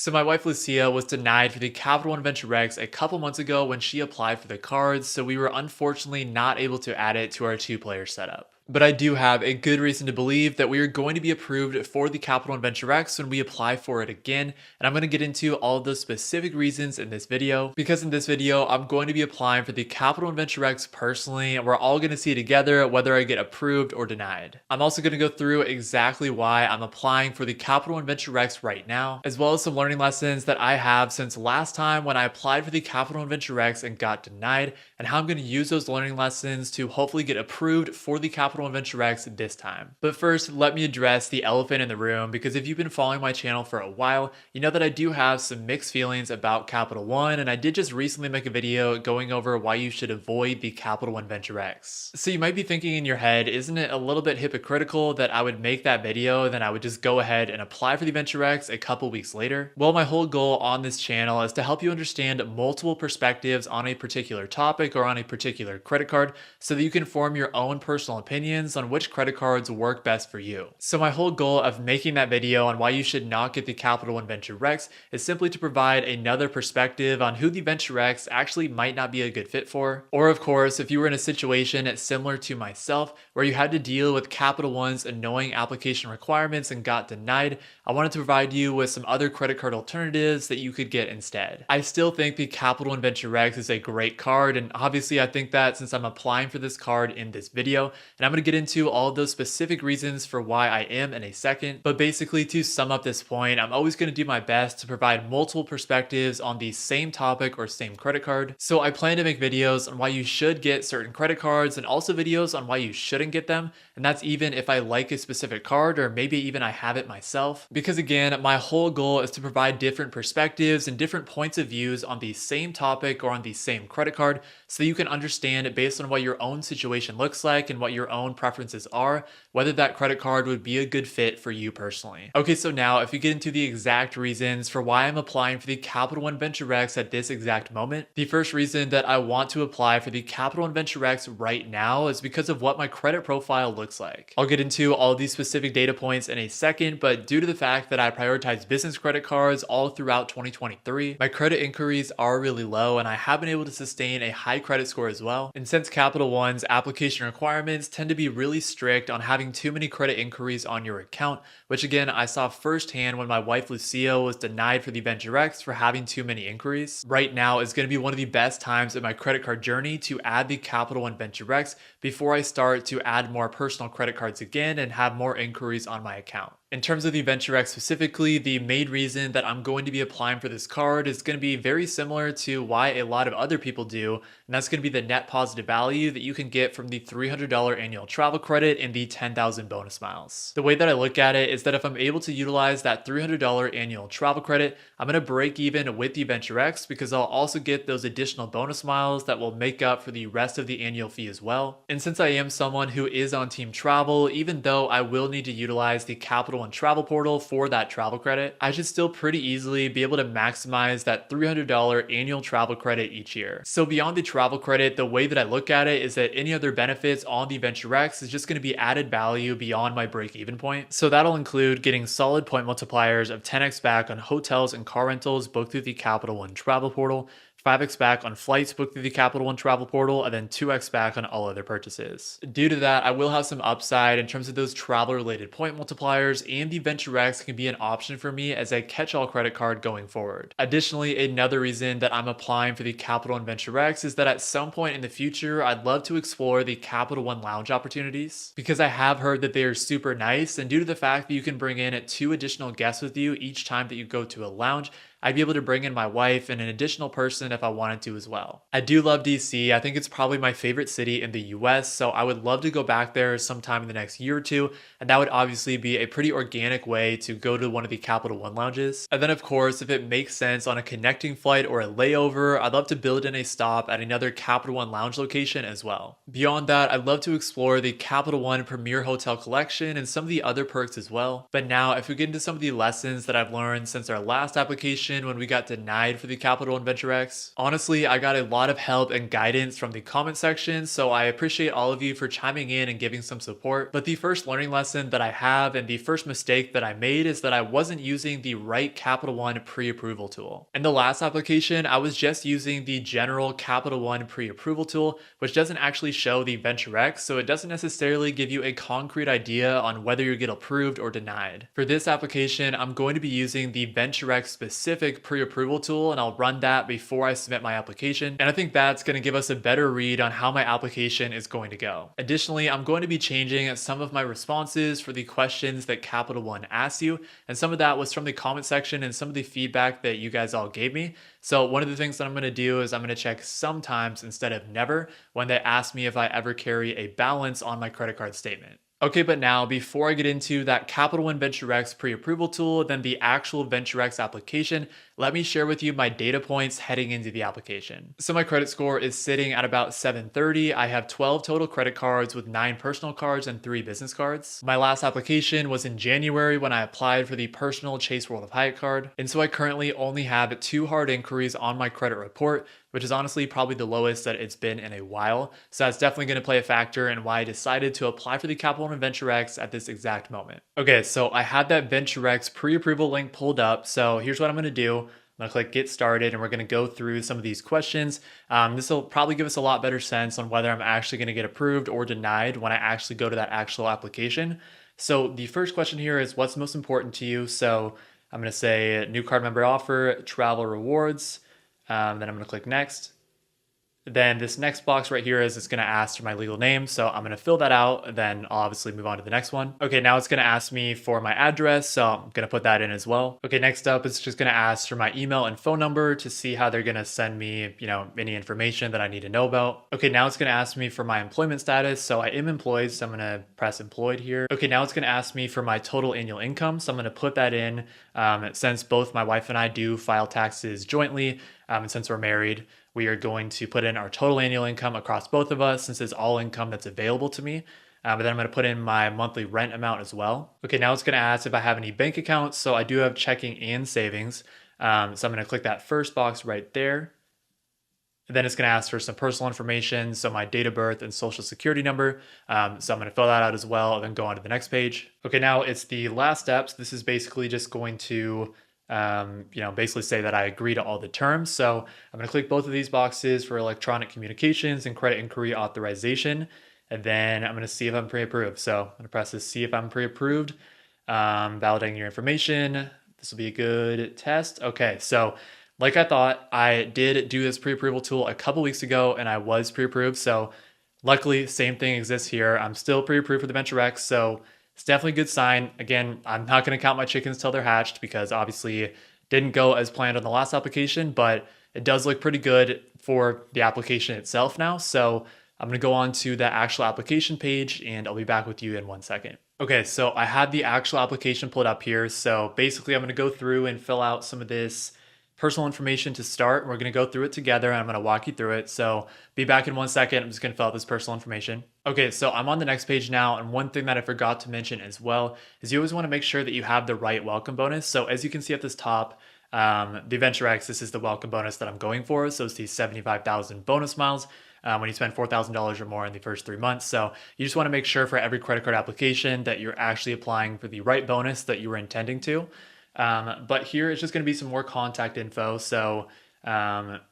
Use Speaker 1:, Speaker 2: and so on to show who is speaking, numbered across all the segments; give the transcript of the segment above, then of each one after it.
Speaker 1: So my wife Lucia was denied for the Capital One Venture Rex a couple months ago when she applied for the cards, so we were unfortunately not able to add it to our two-player setup. But I do have a good reason to believe that we are going to be approved for the Capital One Venture Rex when we apply for it again, and I'm going to get into all of those specific reasons in this video, because in this video I'm going to be applying for the Capital One Venture Rex personally, and we're all going to see together whether I get approved or denied. I'm also going to go through exactly why I'm applying for the Capital One Venture Rex right now, as well as some learning lessons that I have since last time when I applied for the Capital One Venture Rex and got denied, and how I'm going to use those learning lessons to hopefully get approved for the Capital One Venture Rex this time. But first, let me address the elephant in the room, because if you've been following my channel for a while, you know that I do have some mixed feelings about Capital One, and I did just recently make a video going over why you should avoid the Capital One Venture Rex. So you might be thinking in your head, isn't it a little bit hypocritical that I would make that video and then I would just go ahead and apply for the Venture Rex a couple weeks later? Well, my whole goal on this channel is to help you understand multiple perspectives on a particular topic or on a particular credit card so that you can form your own personal opinions on which credit cards work best for you. So my whole goal of making that video on why you should not get the Capital One Venture Rex is simply to provide another perspective on who the Venture Rex actually might not be a good fit for. Or of course, if you were in a situation similar to myself where you had to deal with Capital One's annoying application requirements and got denied, I wanted to provide you with some other credit card alternatives that you could get instead. I still think the Capital One Venture Rex is a great card, and obviously I think that since I'm applying for this card in this video, and I'm going to get into all of those specific reasons for why I am in a second. But basically, to sum up this point, I'm always going to do my best to provide multiple perspectives on the same topic or same credit card. So I plan to make videos on why you should get certain credit cards and also videos on why you shouldn't get them. And that's even if I like a specific card or maybe even I have it myself. Because again, my whole goal is to provide different perspectives and different points of views on the same topic or on the same credit card so that you can understand based on what your own situation looks like and what your own preferences are, whether that credit card would be a good fit for you personally. Okay, so now if you get into the exact reasons for why I'm applying for the Capital One Venture Rex at this exact moment, the first reason that I want to apply for the Capital One Venture Rex right now is because of what my credit profile looks like. I'll get into all these specific data points in a second, but due to the fact that I prioritize business credit cards all throughout 2023, my credit inquiries are really low and I have been able to sustain a high credit score as well. And since Capital One's application requirements tend to be really strict on having too many credit inquiries on your account, which again I saw firsthand when my wife Lucia was denied for the Venture X for having too many inquiries. Right now is going to be one of the best times in my credit card journey to add the Capital One Venture X before I start to add more personal credit cards again and have more inquiries on my account. In terms of the Venture X specifically, the main reason that I'm going to be applying for this card is going to be very similar to why a lot of other people do, and that's going to be the net positive value that you can get from the $300 annual travel credit and the 10,000 bonus miles. The way that I look at it is that if I'm able to utilize that $300 annual travel credit, I'm going to break even with the Venture X because I'll also get those additional bonus miles that will make up for the rest of the annual fee as well. And since I am someone who is on team travel, even though I will need to utilize the Capital One travel portal for that travel credit, I should still pretty easily be able to maximize that $300 annual travel credit each year. So beyond the travel credit, the way that I look at it is that any other benefits on the Venture X is just going to be added value beyond my break-even point. So that'll include getting solid point multipliers of 10x back on hotels and car rentals booked through the Capital One travel portal, 5x back on flights booked through the Capital One travel portal, and then 2x back on all other purchases. Due to that, I will have some upside in terms of those travel related point multipliers, and the Venture X can be an option for me as a catch-all credit card going forward. Additionally, another reason that I'm applying for the Capital One Venture X is that at some point in the future, I'd love to explore the Capital One lounge opportunities because I have heard that they are super nice, and due to the fact that you can bring in 2 additional guests with you each time that you go to a lounge, I'd be able to bring in my wife and an additional person if I wanted to as well. I do love DC. I think it's probably my favorite city in the US, so I would love to go back there sometime in the next year or two, and that would obviously be a pretty organic way to go to one of the Capital One lounges. And then of course, if it makes sense on a connecting flight or a layover, I'd love to build in a stop at another Capital One lounge location as well. Beyond that, I'd love to explore the Capital One Premier Hotel Collection and some of the other perks as well. But now, if we get into some of the lessons that I've learned since our last application application when we got denied for the Capital One Venture X. Honestly, I got a lot of help and guidance from the comment section, so I appreciate all of you for chiming in and giving some support. But the first learning lesson that I have and the first mistake that I made is that I wasn't using the right Capital One pre-approval tool. In the last application, I was just using the general Capital One pre-approval tool, which doesn't actually show the Venture X, so it doesn't necessarily give you a concrete idea on whether you get approved or denied. For this application, I'm going to be using the Venture X specific pre-approval tool, and I'll run that before I submit my application. And I think that's going to give us a better read on how my application is going to go. Additionally, I'm going to be changing some of my responses for the questions that Capital One asks you, and some of that was from the comment section and some of the feedback that you guys all gave me. So one of the things that I'm going to do is I'm going to check sometimes instead of never when they ask me if I ever carry a balance on my credit card statement. Okay, but now before I get into that Capital One Venture X pre-approval tool, then the actual Venture X application, let me share with you my data points heading into the application. So my credit score is sitting at about 730. I have 12 total credit cards with 9 personal cards and 3 business cards. My last application was in January when I applied for the personal Chase World of Hyatt card. And so I currently only have 2 hard inquiries on my credit report, which is honestly probably the lowest that it's been in a while. So that's definitely going to play a factor in why I decided to apply for the Capital One Venture X at this exact moment. Okay, so I had that Venture X pre-approval link pulled up. So here's what I'm going to do. I'm going to click get started and we're going to go through some of these questions. This will probably give us a lot better sense on whether I'm actually going to get approved or denied when I actually go to that actual application. So the first question here is what's most important to you? So I'm going to say new card member offer, travel rewards. Then I'm going to click next. Then this next box right here is it's going to ask for my legal name. So I'm going to fill that out. Then I'll obviously move on to the next one. Okay, now it's going to ask me for my address. So I'm going to put that in as well. Okay, next up, it's just going to ask for my email and phone number to see how they're going to send me, any information that I need to know about. Okay, now it's going to ask me for my employment status. So I am employed. So I'm going to press employed here. Okay, now it's going to ask me for my total annual income. So I'm going to put that in since both my wife and I do file taxes jointly. And since we're married, we are going to put in our total annual income across both of us since it's all income that's available to me. But then I'm going to put in my monthly rent amount as well. Okay, now it's going to ask if I have any bank accounts. So I do have checking and savings. So I'm going to click that first box right there. And then it's going to ask for some personal information. So my date of birth and social security number. So I'm going to fill that out as well and then go on to the next page. Okay, now it's the last steps. This is basically just going to basically say that I agree to all the terms. So I'm going to click both of these boxes for electronic communications and credit inquiry authorization. And then I'm going to see if I'm pre-approved. So I'm going to press this, see if I'm pre-approved, validating your information. This will be a good test. Okay. So like I thought, I did do this pre-approval tool a couple weeks ago and I was pre-approved. So luckily same thing exists here. I'm still pre-approved for the Venture X. So it's definitely a good sign. Again, I'm not going to count my chickens till they're hatched because obviously it didn't go as planned on the last application, but it does look pretty good for the application itself now. So I'm going to go on to the actual application page and I'll be back with you in 1 second. Okay, so I have the actual application pulled up here. So basically I'm going to go through and fill out some of this personal information to start. We're going to go through it together and I'm going to walk you through it. So be back in 1 second. I'm just going to fill out this personal information. Okay, so I'm on the next page now. And one thing that I forgot to mention as well is you always want to make sure that you have the right welcome bonus. So as you can see at this top, the Venture X, this is the welcome bonus that I'm going for. So it's the 75,000 bonus miles when you spend $4,000 or more in the first 3 months. So you just want to make sure for every credit card application that you're actually applying for the right bonus that you were intending to. But here it's just going to be some more contact info. So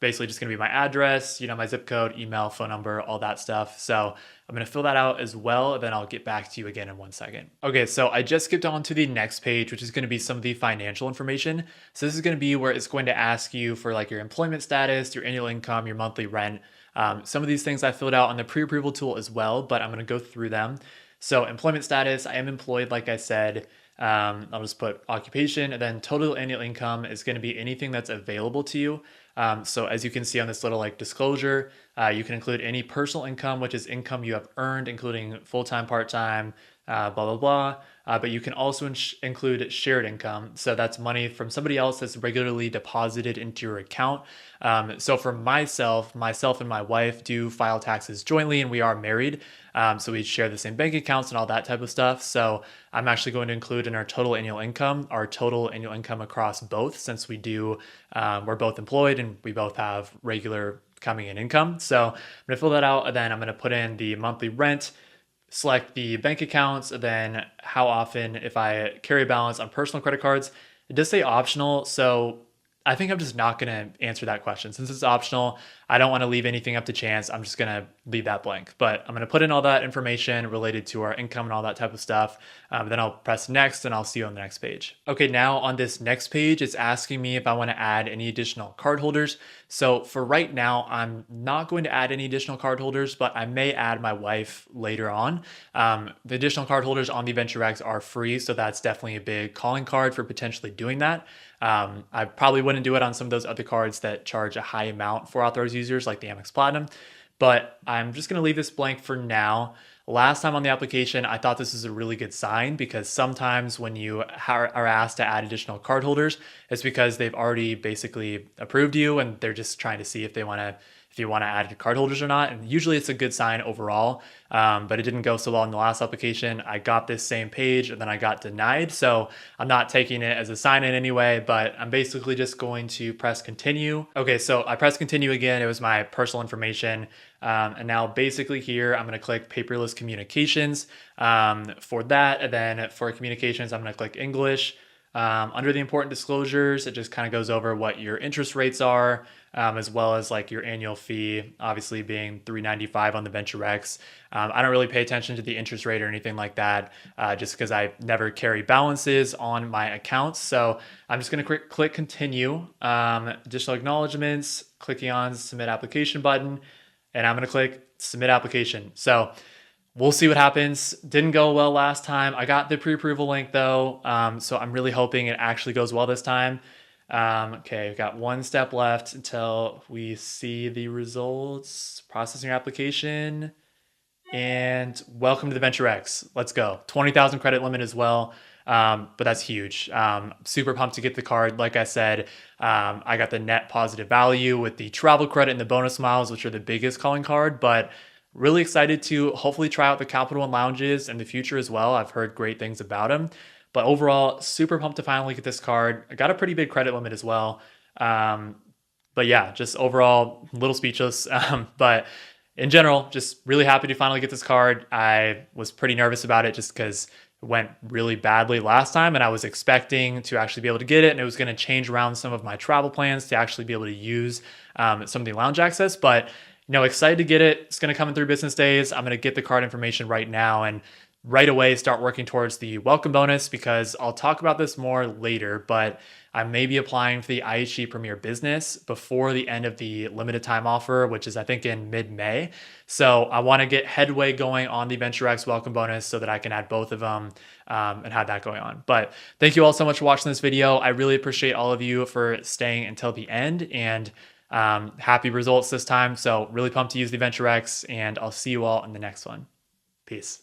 Speaker 1: basically just going to be my address, my zip code, email, phone number, all that stuff. So I'm going to fill that out as well. And then I'll get back to you again in 1 second. Okay, so I just skipped on to the next page, which is going to be some of the financial information. So this is going to be where it's going to ask you for like your employment status, your annual income, your monthly rent. Some of these things I filled out on the pre-approval tool as well, but I'm going to go through them. So employment status, I am employed, like I said. I'll just put occupation, and then total annual income is going to be anything that's available to you. So as you can see on this little disclosure, you can include any personal income, which is income you have earned, including full-time, part-time, blah, blah, blah. But you can also include shared income. So that's money from somebody else that's regularly deposited into your account. So for myself and my wife do file taxes jointly, and we are married. So we share the same bank accounts and all that type of stuff. So I'm actually going to include in our total annual income across both, since we're both employed and we both have regular coming in income. So I'm gonna fill that out, and then I'm gonna put in the monthly rent, select the bank accounts, then how often, if I carry a balance on personal credit cards. It does say optional, so I think I'm just not going to answer that question. Since it's optional, I don't want to leave anything up to chance. I'm just going to leave that blank. But I'm going to put in all that information related to our income and all that type of stuff. Then I'll press next, and I'll see you on the next page. Okay, now on this next page, it's asking me if I want to add any additional card holders. So for right now, I'm not going to add any additional card holders, but I may add my wife later on. The additional card holders on the Venture X are free, so that's definitely a big calling card for potentially doing that. I probably wouldn't do it on some of those other cards that charge a high amount for authorized users, like the Amex Platinum, but I'm just going to leave this blank for now. Last time on the application, I thought this is a really good sign, because sometimes when you are asked to add additional card holders, it's because they've already basically approved you and they're just trying to see if you want to add card holders or not. And usually it's a good sign overall, but it didn't go so well in the last application. I got this same page and then I got denied. So I'm not taking it as a sign in anyway, but I'm basically just going to press continue. Okay, so I pressed continue again. It was my personal information. And now basically here, I'm going to click paperless communications for that. And then for communications, I'm going to click English. Under the important disclosures, it just kind of goes over what your interest rates are, as well as like your annual fee, obviously being $395 on the Venture X. I don't really pay attention to the interest rate or anything like that, just because I never carry balances on my accounts. So I'm just going to click continue. Additional acknowledgements, clicking on submit application button, and I'm going to click submit application. So we'll see what happens. Didn't go well last time. I got the pre-approval link though, so I'm really hoping it actually goes well this time. Okay, we've got one step left until we see the results. Processing your application. And welcome to the Venture X. Let's go. 20,000 credit limit as well. But that's huge. Super pumped to get the card. Like I said, I got the net positive value with the travel credit and the bonus miles, which are the biggest calling card, but really excited to hopefully try out the Capital One lounges in the future as well. I've heard great things about them, but overall, super pumped to finally get this card. I got a pretty big credit limit as well. But yeah, just overall, a little speechless. But in general, just really happy to finally get this card. I was pretty nervous about it just because it went really badly last time, and I was expecting to actually be able to get it, and it was going to change around some of my travel plans to actually be able to use some of the lounge access. But excited to get it. It's going to come in 3 business days. I'm going to get the card information right now and right away start working towards the welcome bonus, because I'll talk about this more later, but I may be applying for the IHG Premier Business before the end of the limited time offer, which is I think in mid-May. So I want to get headway going on the Venture X welcome bonus so that I can add both of them and have that going on. But thank you all so much for watching this video. I really appreciate all of you for staying until the end, and happy results this time. So really pumped to use the Venture X, and I'll see you all in the next one. Peace.